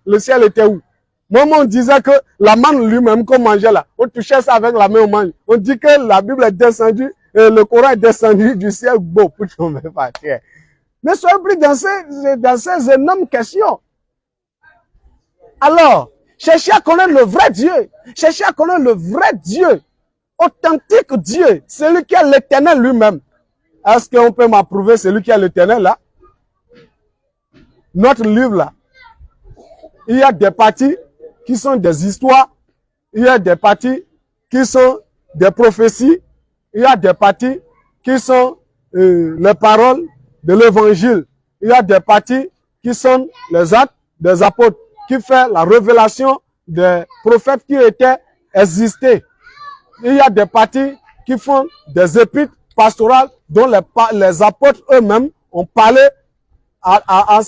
Speaker 4: le ciel était où? Moi, on disait que la manne lui-même qu'on mangeait là, on touchait ça avec la main, on mange. On dit que la Bible est descendue, et le Coran est descendu du ciel. Bon, pour tomber par terre. Ne soyez plus dans ces énormes questions. Alors, cherchez à connaître le vrai Dieu. Cherchez à connaître le vrai Dieu. Authentique Dieu. Celui qui est l'Éternel lui-même. Est-ce qu'on peut m'approuver celui qui est l'Éternel là? Notre livre là. Il y a des parties qui sont des histoires. Il y a des parties qui sont des prophéties. Il y a des parties qui sont les paroles de l'évangile. Il y a des parties qui sont les actes des apôtres, qui fait la révélation des prophètes qui étaient existés. Il y a des parties qui font des épîtres pastorales dont les apôtres eux-mêmes ont parlé à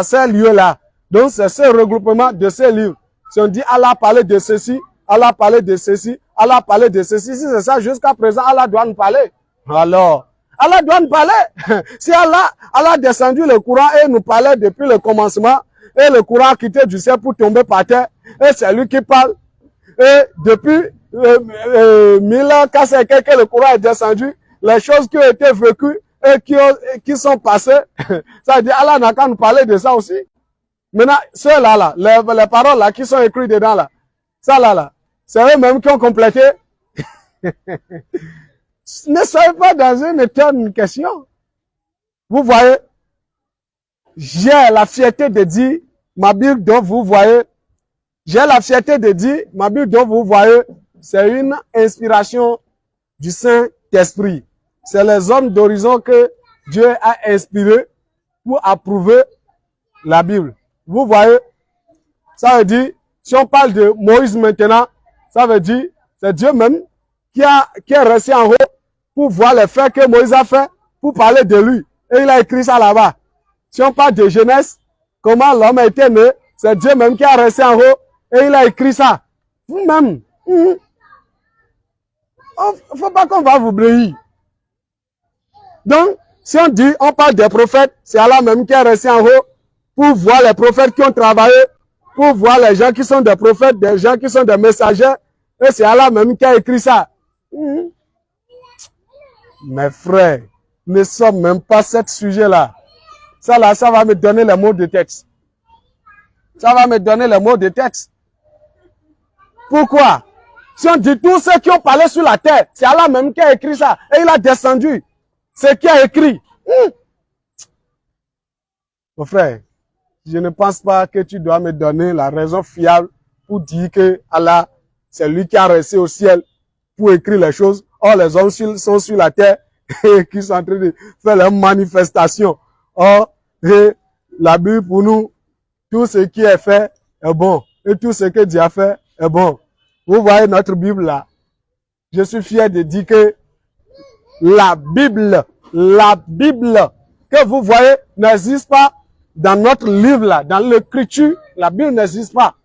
Speaker 4: ces lieux-là. Donc c'est ce regroupement de ces livres. Si on dit Allah a parlé de ceci, Allah a parlé de ceci, Allah a parlé de ceci, si c'est ça jusqu'à présent, Allah doit nous parler. Alors, Allah doit nous parler. Si Allah a descendu le courant et nous parlait depuis le commencement, et le courant a quitté du ciel pour tomber par terre, et c'est lui qui parle. Et depuis 1000 ans, quand c'est que le courant est descendu, les choses qui ont été vécues et qui sont passées, ça veut dire Allah n'a qu'à nous parler de ça aussi. Maintenant, ceux-là, les paroles là qui sont écrites dedans là, ça là, c'est eux-mêmes qui ont complété. Ne soyez pas dans une éternelle question. Vous voyez, j'ai la fierté de dire, ma Bible dont vous voyez, j'ai la fierté de dire, ma Bible dont vous voyez, c'est une inspiration du Saint-Esprit. C'est les hommes d'horizon que Dieu a inspiré pour approuver la Bible. Vous voyez, ça veut dire, si on parle de Moïse maintenant, ça veut dire, c'est Dieu même qui est resté en haut pour voir les faits que Moïse a fait, pour parler de lui. Et il a écrit ça là-bas. Si on parle de Genèse, comment l'homme a été né, c'est Dieu même qui a resté en haut et il a écrit ça. Vous-même. Il ne faut pas qu'on va vous briller. Donc, si on dit, on parle des prophètes, c'est Allah même qui est resté en haut pour voir les prophètes qui ont travaillé, pour voir les gens qui sont des prophètes, des gens qui sont des messagers, et c'est Allah même qui a écrit ça. Mes frères, ne sommes même pas ce sujet-là. Ça là, ça va me donner les mots de texte. Ça va me donner les mots de texte. Pourquoi? Si on dit tous ceux qui ont parlé sur la terre, c'est Allah même qui a écrit ça. Et il a descendu. C'est qui a écrit. Mon frère, je ne pense pas que tu dois me donner la raison fiable pour dire que Allah, c'est lui qui a resté au ciel pour écrire les choses. Or, les hommes sont sur la terre et qui sont en train de faire leurs manifestations. Or, la Bible pour nous, tout ce qui est fait est bon. Et tout ce que Dieu a fait est bon. Vous voyez notre Bible là. Je suis fier de dire que la Bible que vous voyez n'existe pas dans notre livre là, dans l'écriture. La Bible n'existe pas.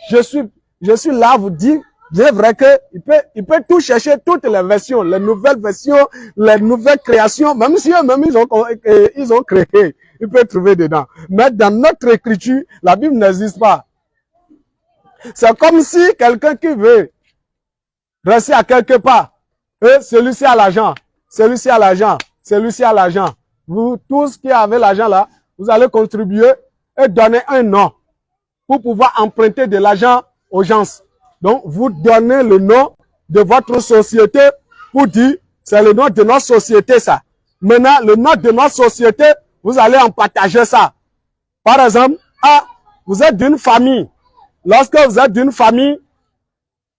Speaker 4: Je suis là à vous dire, c'est vrai que il peut tout chercher, toutes les versions, les nouvelles versions, les nouvelles créations, même si eux-mêmes ils ont créé, il peut trouver dedans. Mais dans notre écriture, la Bible n'existe pas. C'est comme si quelqu'un qui veut rester à quelque part, et celui-ci a l'argent, celui-ci a l'argent, celui-ci a l'argent. Vous tous qui avez l'argent là, vous allez contribuer et donner un nom pour pouvoir emprunter de l'argent aux gens. Donc, vous donnez le nom de votre société pour dire, c'est le nom de notre société, ça. Maintenant, le nom de notre société, vous allez en partager ça. Par exemple, vous êtes d'une famille. Lorsque vous êtes d'une famille,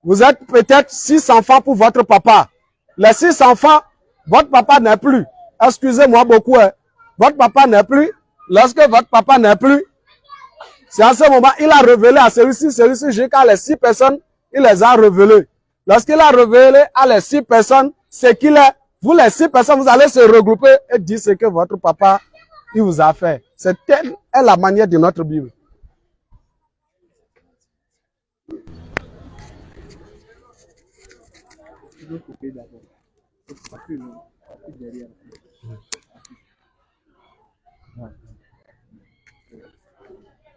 Speaker 4: vous êtes peut-être 6 enfants pour votre papa. Les 6 enfants, votre papa n'est plus. Excusez-moi beaucoup, hein. Votre papa n'est plus. Lorsque votre papa n'est plus, c'est à ce moment, il a révélé à celui-ci, jusqu'à les 6 personnes, il les a révélés. Lorsqu'il a révélé à les 6 personnes, ce qu'il est, vous les 6 personnes, vous allez se regrouper et dire ce que votre papa, il vous a fait. C'est telle est la manière de notre Bible.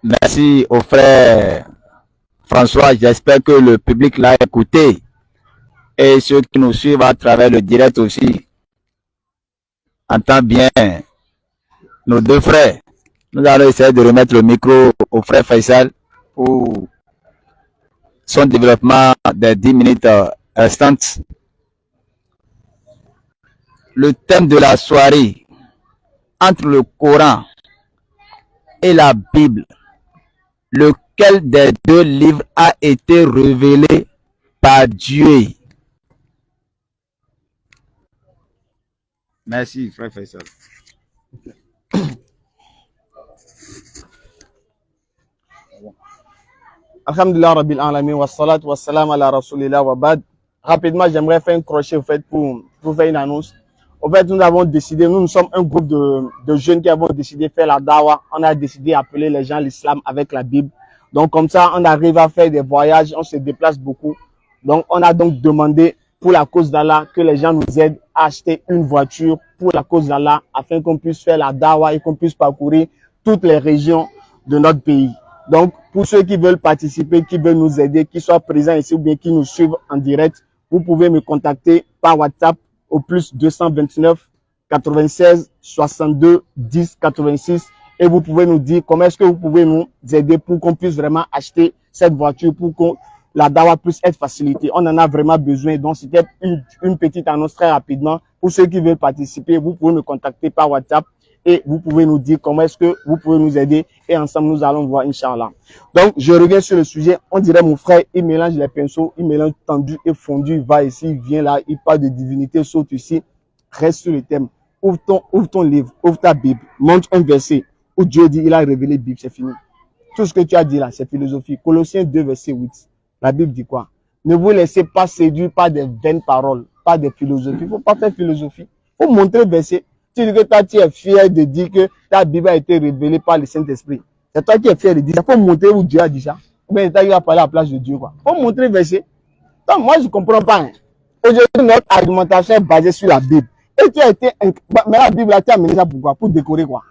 Speaker 3: Merci au frère François. J'espère que le public l'a écouté. Et ceux qui nous suivent à travers le direct aussi entendent bien nos deux frères. Nous allons essayer de remettre le micro au frère Faisal pour son développement des 10 minutes restantes. Le thème de la soirée, entre le Coran et la Bible, lequel des deux livres a été révélé par Dieu? Merci, frère Faisal.
Speaker 1: Alhamdulillah Rabbil Alamin wa salatu wa salam ala Rasulillah wa bad. Rapidement, j'aimerais faire un crochet au fait pour faire une annonce. Au fait, nous avons décidé, nous sommes un groupe de jeunes qui avons décidé de faire la dawa. On a décidé d'appeler les gens à l'islam avec la Bible. Donc comme ça, on arrive à faire des voyages, on se déplace beaucoup. Donc on a donc demandé pour la cause d'Allah que les gens nous aident à acheter une voiture pour la cause d'Allah afin qu'on puisse faire la dawa et qu'on puisse parcourir toutes les régions de notre pays. Donc pour ceux qui veulent participer, qui veulent nous aider, qui soient présents ici ou bien qui nous suivent en direct, vous pouvez me contacter par WhatsApp au plus 229 96 62 10 86 et vous pouvez nous dire comment est-ce que vous pouvez nous aider pour qu'on puisse vraiment acheter cette voiture, pour que la dawa puisse être facilitée. On en a vraiment besoin. Donc c'était une petite annonce très rapidement. Pour ceux qui veulent participer, vous pouvez me contacter par WhatsApp et vous pouvez nous dire comment est-ce que vous pouvez nous aider et ensemble nous allons voir, Inch'Allah. Donc je reviens sur le sujet. On dirait mon frère, il mélange les pinceaux, il mélange tendu et fondu, il va ici, il vient là, il parle de divinité, saute ici. Reste sur le thème. Ouvre ton livre, ouvre ta Bible, montre un verset où Dieu dit, il a révélé la Bible, c'est fini. Tout ce que tu as dit là, c'est philosophie. Colossiens 2, verset 8. La Bible dit quoi? Ne vous laissez pas séduire par des vaines paroles, pas des philosophies. Il ne faut pas faire philosophie. Il faut montrer le verset. Tu dis que toi, tu es fier de dire que ta Bible a été révélée par le Saint-Esprit. C'est toi qui es fier de dire ça. Il faut montrer où Dieu a dit ça. Ou bien il va parler à la place de Dieu. Il faut montrer le verset. Donc, moi, je ne comprends pas. Hein. Aujourd'hui, notre argumentation est basée sur la Bible. Et tu as été. Mais la Bible, là, tu as amené ça pourquoi? Pour décorer quoi?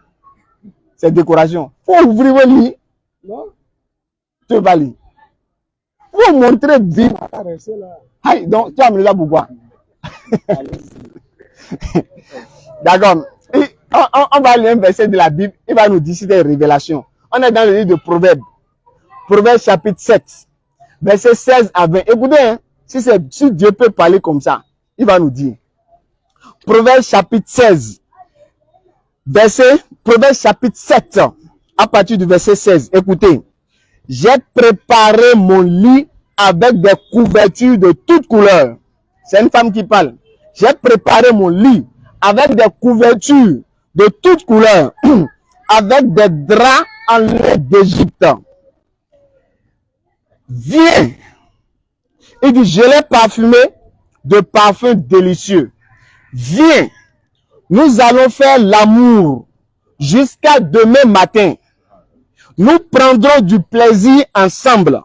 Speaker 1: C'est décoration. Il faut ouvrir le lit. Non? Tu vas lire. Il faut montrer Bible. Aïe, donc, tu as amené ça pourquoi? D'accord. On va lire un verset de la Bible. Il va nous dire si c'est une révélation. On est dans le livre de Proverbes. Proverbes chapitre 7. Verset 16 à 20. Écoutez, hein, si Dieu peut parler comme ça, il va nous dire. Proverbes chapitre 16. Proverbe chapitre 7, à partir du verset 16. Écoutez. J'ai préparé mon lit avec des couvertures de toutes couleurs. C'est une femme qui parle. J'ai préparé mon lit avec des couvertures de toutes couleurs, avec des draps en lin d'Égypte. Viens. Il dit, je l'ai parfumé de parfums délicieux. Viens. Nous allons faire l'amour jusqu'à demain matin. Nous prendrons du plaisir ensemble.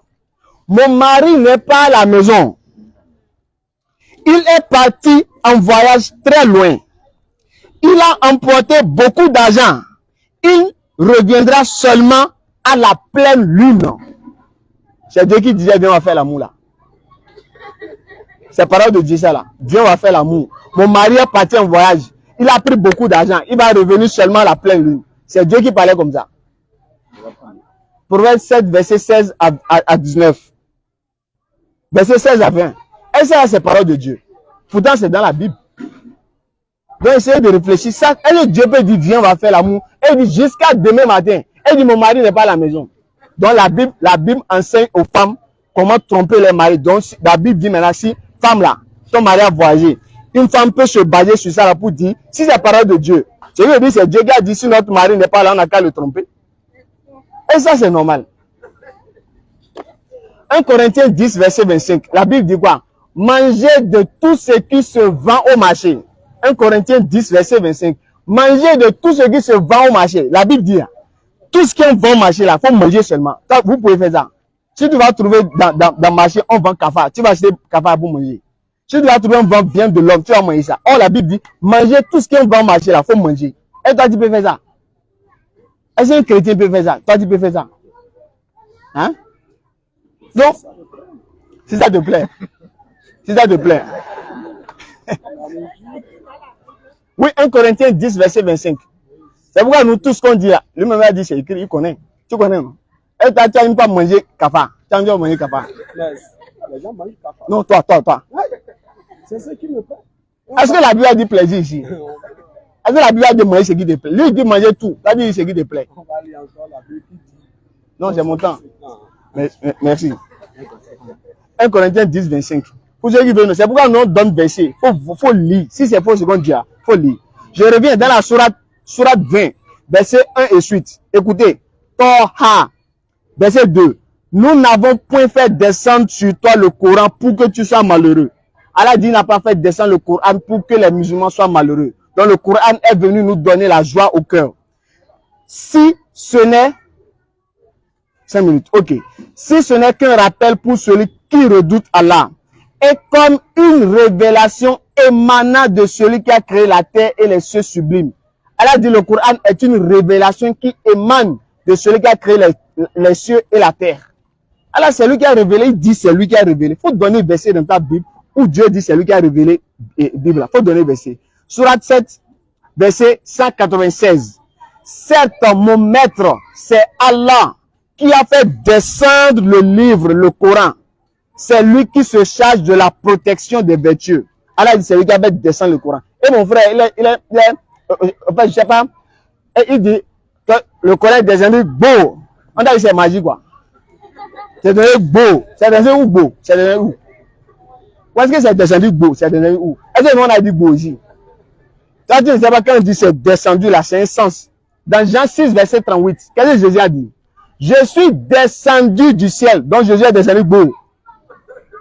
Speaker 1: Mon mari n'est pas à la maison. Il est parti en voyage très loin. Il a emporté beaucoup d'argent. Il reviendra seulement à la pleine lune. C'est Dieu qui disait, viens, on va faire l'amour là. C'est parole de Dieu ça là. Viens, on va faire l'amour. Mon mari est parti en voyage. Il a pris beaucoup d'argent. Il va revenir seulement à la pleine lune. C'est Dieu qui parlait comme ça. Proverbe 7, verset 16 à 19. Verset 16 à 20. Et ça, c'est parole de Dieu. Pourtant, c'est dans la Bible. Donc, essayez de réfléchir. Ça, et Dieu peut dire, viens, on va faire l'amour. Et il dit, jusqu'à demain matin. Et il dit, mon mari n'est pas à la maison. Donc, la Bible enseigne aux femmes comment tromper les maris. Donc, la Bible dit maintenant, si, femme là, ton mari a voyagé, une femme peut se baser sur ça là pour dire, si c'est parole de Dieu, je veux dire, c'est Dieu qui a dit, si notre mari n'est pas là, on n'a qu'à le tromper. Et ça, c'est normal. 1 Corinthiens 10, verset 25. La Bible dit quoi? Mangez de tout ce qui se vend au marché. 1 Corinthiens 10, verset 25. Mangez de tout ce qui se vend au marché. La Bible dit, tout ce qu'on vend au marché, là, il faut manger seulement. Vous pouvez faire ça. Si tu vas trouver dans le marché, on vend cafard, tu vas acheter cafard pour manger. Si tu vas trouver, on vend viande de l'homme, tu vas manger ça. Or, la Bible dit, mangez tout ce qu'on vend au marché, là, il faut manger. Et toi, tu peux faire ça. Est-ce qu'un chrétien peut faire ça? Toi, tu peux faire ça. Hein? Donc, si ça te plaît. Si ça te plaît. Oui, 1 Corinthiens 10, verset 25. C'est pourquoi nous, tout ce qu'on dit là, lui-même a dit, c'est écrit, il connaît. Tu connais, non? Et toi, tu n'as même pas mangé cafard. Tu as même pas mangé cafard.
Speaker 2: Les gens mangent cafard.
Speaker 1: Non, toi.
Speaker 2: C'est ce qui me plaît.
Speaker 1: Est-ce que la Bible a dit plaisir ici? Est-ce que la Bible a dit manger ce qui te plaît? Lui, il dit manger tout. La Bible dit ce qui te plaît.
Speaker 2: On va aller encore la Bible qui dit.
Speaker 1: Non, c'est mon temps. Merci. 1 Corinthiens 10, 25. Pour ceux qui veulent, c'est pourquoi nous donne verset. Faut lire. Si c'est faux, ce qu'on dit, faut lire. Je reviens dans la sourate 20, verset 1 et suite. Écoutez. Torah, verset 2. Nous n'avons point fait descendre sur toi le Coran pour que tu sois malheureux. Allah dit, n'a pas fait descendre le Coran pour que les musulmans soient malheureux. Donc le Coran est venu nous donner la joie au cœur. Si ce n'est 5 minutes, ok. Si ce n'est qu'un rappel pour celui qui redoute Allah, et comme une révélation émanant de celui qui a créé la terre et les cieux sublimes. Allah dit le Coran est une révélation qui émane de celui qui a créé les cieux et la terre. Allah, c'est lui qui a révélé, il dit c'est lui qui a révélé. Il faut donner verset dans ta Bible où Dieu dit c'est lui qui a révélé la Bible. Il faut donner verset. Sourate 7, verset 196. Certes, mon maître, c'est Allah qui a fait descendre le livre, le Coran. C'est lui qui se charge de la protection des vertus. Allah dit c'est lui qui a fait descendre le Coran. Et mon frère, enfin, je sais pas, et il dit que le Coran est descendu beau. On a dit c'est magique quoi. C'est descendu beau. C'est descendu où beau? C'est descendu où? Où est-ce que c'est descendu beau? C'est descendu où? Est-ce que on a dit beau ici? Tu ne sais pas quand on dit c'est descendu là, c'est un sens. Dans Jean 6, verset 38, qu'est-ce que Jésus a dit? Je suis descendu du ciel. Donc Jésus est descendu beau.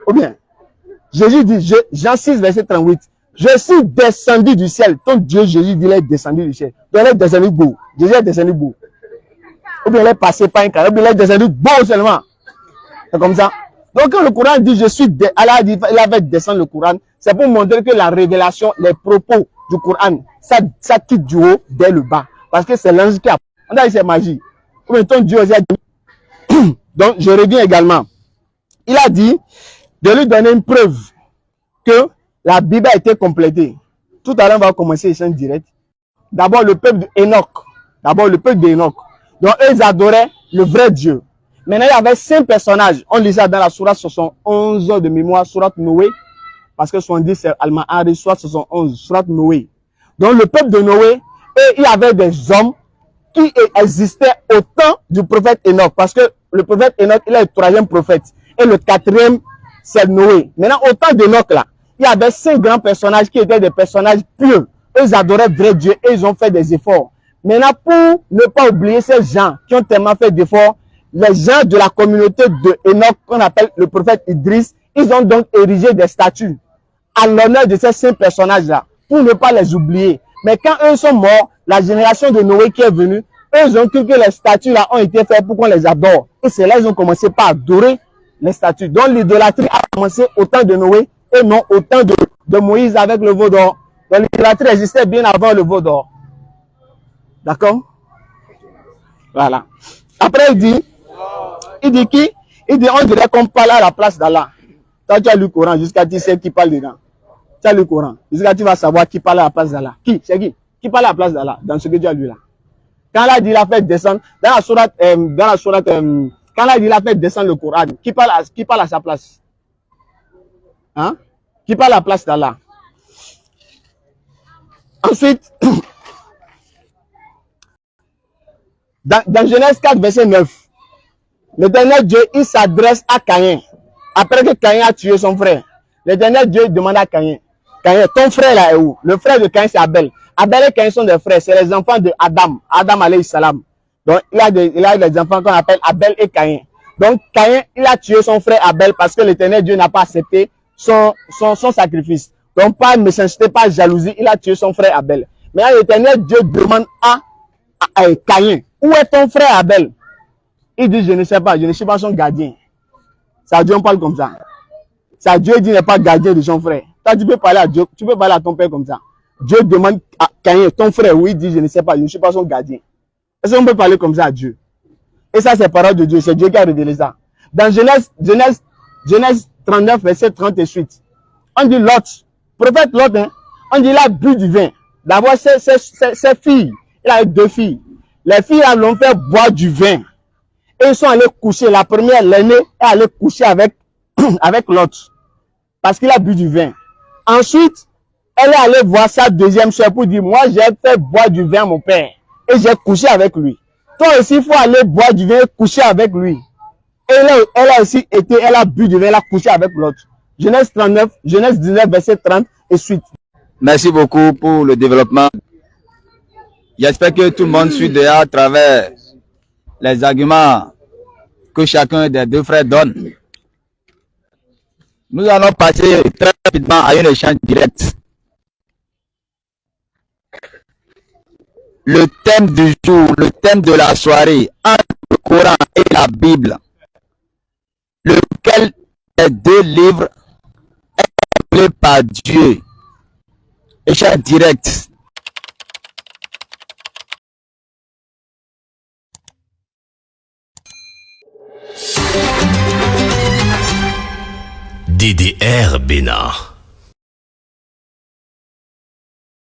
Speaker 1: Ou bien, Jésus dit, Jean 6, verset 38, je suis descendu du ciel. Ton Dieu, Jésus dit, il est descendu du ciel. Donc il est descendu beau. Jésus est descendu beau. Ou bien il est passé par un canal. Ou bien il est descendu beau seulement. C'est comme ça. Donc quand le Coran dit, Allah dit, il avait descendu le Coran, c'est pour montrer que la révélation, les propos du Coran, ça quitte du haut dès le bas. Parce que c'est l'ange qui a. On a dit c'est magie. Ou bien ton Dieu aussi a dit. Donc je reviens également. Il a dit de lui donner une preuve que la Bible a été complétée. Tout à l'heure, on va commencer ici en direct. D'abord, le peuple d'Enoch. Donc, eux, ils adoraient le vrai Dieu. Maintenant, il y avait 5 personnages. On lit ça dans la sourate 71 de mémoire, sourate Noé. Parce que 70, c'est Al-Ma'ari, sourate 71, sourate Noé. Donc, le peuple de Noé Et il y avait des hommes qui existaient au temps du prophète Enoch. Parce que le prophète Enoch, il est le troisième prophète. Et le quatrième, c'est Noé. Maintenant, au temps d'Enoch, là, il y avait 5 grands personnages qui étaient des personnages pieux. Eux, ils adoraient vrai Dieu et ils ont fait des efforts. Maintenant, pour ne pas oublier ces gens qui ont tellement fait d'efforts, les gens de la communauté de Enoch, qu'on appelle le prophète Idriss, ils ont donc érigé des statues à l'honneur de ces 5 personnages-là, pour ne pas les oublier. Mais quand eux sont morts, la génération de Noé qui est venue, eux ils ont cru que les statues-là ont été faites pour qu'on les adore. Et c'est là qu'ils ont commencé par adorer les statues. Donc l'idolâtrie a commencé au temps de Noé et non au temps de Moïse avec le veau d'or. Donc l'idolâtrie existait bien avant le veau d'or. D'accord? Voilà. Après il dit qui? Il dit on dirait qu'on parle à la place d'Allah. Toi tu as lu le Coran jusqu'à tu sais qui parle dedans. Tu as lu le Coran jusqu'à tu vas savoir qui parle à la place d'Allah. Qui? C'est qui? Qui parle à la place d'Allah dans ce que tu as lu là? Quand Allah dit il a fait descendre, dans la sourate, quand Allah dit il a fait descendre le Coran, qui parle à sa place? Hein? Qui parle à la place d'Allah? Ensuite, dans Genèse 4, verset 9, l'Éternel Dieu, il s'adresse à Caïn. Après que Caïn a tué son frère, l'Éternel Dieu demande à Caïn, Caïn, ton frère là est où? Le frère de Caïn, c'est Abel. Abel et Caïn sont des frères, c'est les enfants de Adam, Adam alayhi salam. Donc, il a des enfants qu'on appelle Abel et Caïn. Donc, Caïn, il a tué son frère Abel parce que l'Éternel Dieu n'a pas accepté son sacrifice. Donc, par méchanceté, par jalousie, il a tué son frère Abel. Mais l'Éternel Dieu demande à Caïn, où est ton frère Abel? Il dit, je ne sais pas, je ne suis pas son gardien. Ça, Dieu, on parle comme ça. Ça, Dieu dit, n'est pas gardien de son frère. Toi, tu peux parler à Dieu, tu peux parler à ton père comme ça. Dieu demande à Caïn, ton frère, oui, il dit, je ne sais pas, je ne suis pas son gardien. Est-ce qu'on peut parler comme ça à Dieu? Et ça, c'est parole de Dieu, c'est Dieu qui a révélé ça. Dans Genèse 39, verset 30 et suite, on dit Lot, prophète Lot, hein, on dit il a bu du vin. D'abord, ses filles, il a eu 2 filles. Les filles l'ont fait boire du vin. Et ils sont allés coucher. La première, l'aînée, est allée coucher avec, avec l'autre. Parce qu'il a bu du vin. Ensuite, elle est allée voir sa deuxième soeur pour dire, moi, j'ai fait boire du vin à mon père. Et j'ai couché avec lui. Toi aussi, il faut aller boire du vin et coucher avec lui. Et elle a aussi été, elle a bu du vin, elle a couché avec l'autre. Genèse 19, verset 30 et suite.
Speaker 3: Merci beaucoup pour le développement. J'espère que tout le monde suit déjà à travers les arguments que chacun des 2 frères donne. Nous allons passer très rapidement à un échange direct. Le thème du jour, le thème de la soirée, entre le Coran et la Bible, lequel des 2 livres est appelé par Dieu? Échange direct.
Speaker 5: DDR Bénin.